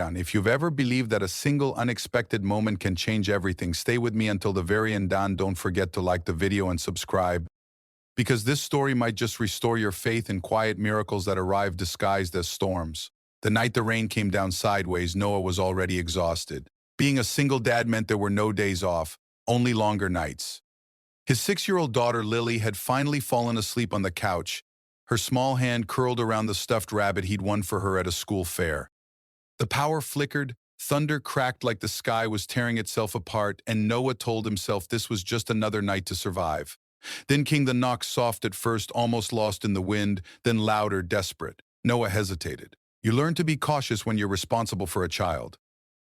If you've ever believed that a single unexpected moment can change everything, stay with me until the very end. And don't forget to like the video and subscribe, because this story might just restore your faith in quiet miracles that arrive disguised as storms. The night the rain came down sideways, Noah was already exhausted. Being a single dad meant there were no days off, only longer nights. His 6-year-old daughter Lily had finally fallen asleep on the couch, her small hand curled around the stuffed rabbit he'd won for her at a school fair. The power flickered, thunder cracked like the sky was tearing itself apart, and Noah told himself this was just another night to survive. Then came the knock, soft at first, almost lost in the wind, then louder, desperate. Noah hesitated. You learn to be cautious when you're responsible for a child.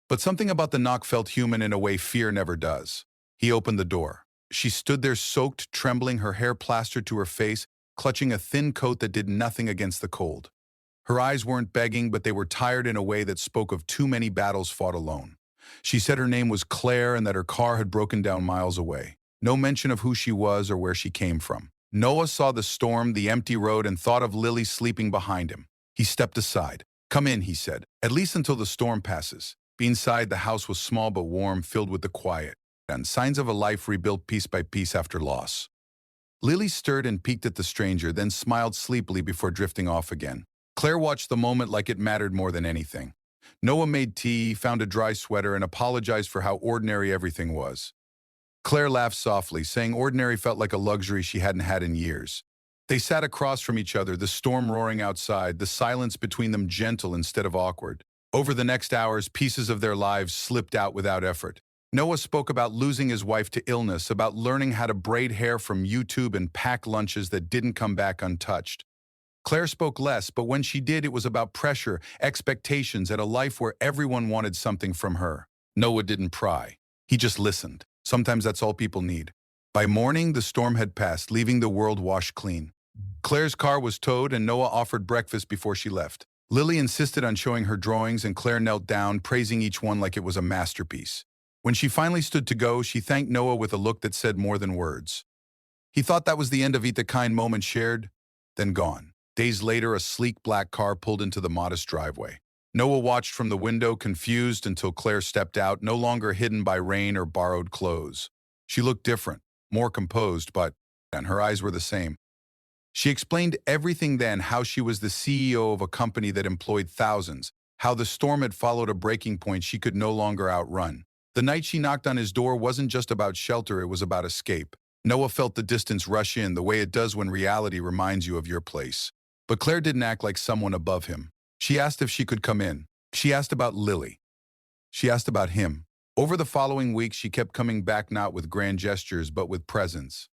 But something about the knock felt human in a way fear never does. He opened the door. She stood there soaked, trembling, her hair plastered to her face, clutching a thin coat that did nothing against the cold. Her eyes weren't begging, but they were tired in a way that spoke of too many battles fought alone. She said her name was Claire and that her car had broken down miles away. No mention of who she was or where she came from. Noah saw the storm, the empty road, and thought of Lily sleeping behind him. He stepped aside. Come in, he said, at least until the storm passes. Inside, the house was small but warm, filled with the quiet and signs of a life rebuilt piece by piece after loss. Lily stirred and peeked at the stranger, then smiled sleepily before drifting off again. Claire watched the moment like it mattered more than anything. Noah made tea, found a dry sweater, and apologized for how ordinary everything was. Claire laughed softly, saying ordinary felt like a luxury she hadn't had in years. They sat across from each other, the storm roaring outside, the silence between them gentle instead of awkward. Over the next hours, pieces of their lives slipped out without effort. Noah spoke about losing his wife to illness, about learning how to braid hair from YouTube and pack lunches that didn't come back untouched. Claire spoke less, but when she did, it was about pressure, expectations, and a life where everyone wanted something from her. Noah didn't pry. He just listened. Sometimes that's all people need. By morning, the storm had passed, leaving the world washed clean. Claire's car was towed, and Noah offered breakfast before she left. Lily insisted on showing her drawings, and Claire knelt down, praising each one like it was a masterpiece. When she finally stood to go, she thanked Noah with a look that said more than words. He thought that was the end of the kind moment shared, then gone. Days later, a sleek black car pulled into the modest driveway. Noah watched from the window, confused, until Claire stepped out, no longer hidden by rain or borrowed clothes. She looked different, more composed, and her eyes were the same. She explained everything then, how she was the CEO of a company that employed thousands, how the storm had followed a breaking point she could no longer outrun. The night she knocked on his door wasn't just about shelter, it was about escape. Noah felt the distance rush in, the way it does when reality reminds you of your place. But Claire didn't act like someone above him. She asked if she could come in. She asked about Lily. She asked about him. Over the following weeks, she kept coming back, not with grand gestures, but with presence.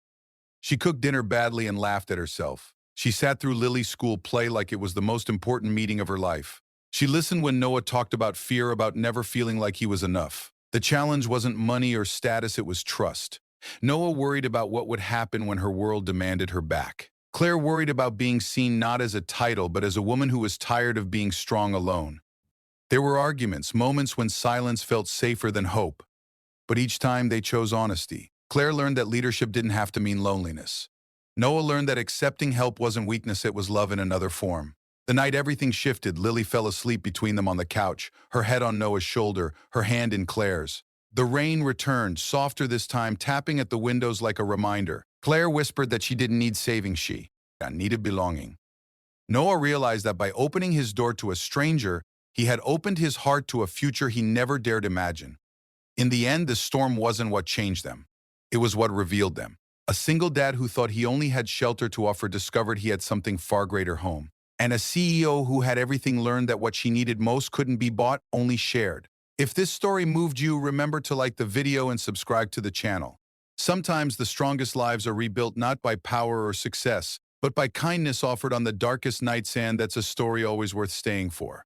She cooked dinner badly and laughed at herself. She sat through Lily's school play like it was the most important meeting of her life. She listened when Noah talked about fear, about never feeling like he was enough. The challenge wasn't money or status, it was trust. Noah worried about what would happen when her world demanded her back. Claire worried about being seen not as a title, but as a woman who was tired of being strong alone. There were arguments, moments when silence felt safer than hope. But each time they chose honesty. Claire learned that leadership didn't have to mean loneliness. Noah learned that accepting help wasn't weakness, it was love in another form. The night everything shifted, Lily fell asleep between them on the couch, her head on Noah's shoulder, her hand in Claire's. The rain returned, softer this time, tapping at the windows like a reminder. Claire whispered that she didn't need saving, she needed belonging. Noah realized that by opening his door to a stranger, he had opened his heart to a future he never dared imagine. In the end, the storm wasn't what changed them. It was what revealed them. A single dad who thought he only had shelter to offer discovered he had something far greater: home. And a CEO who had everything learned that what she needed most couldn't be bought, only shared. If this story moved you, remember to like the video and subscribe to the channel. Sometimes the strongest lives are rebuilt not by power or success, but by kindness offered on the darkest nights, and that's a story always worth staying for.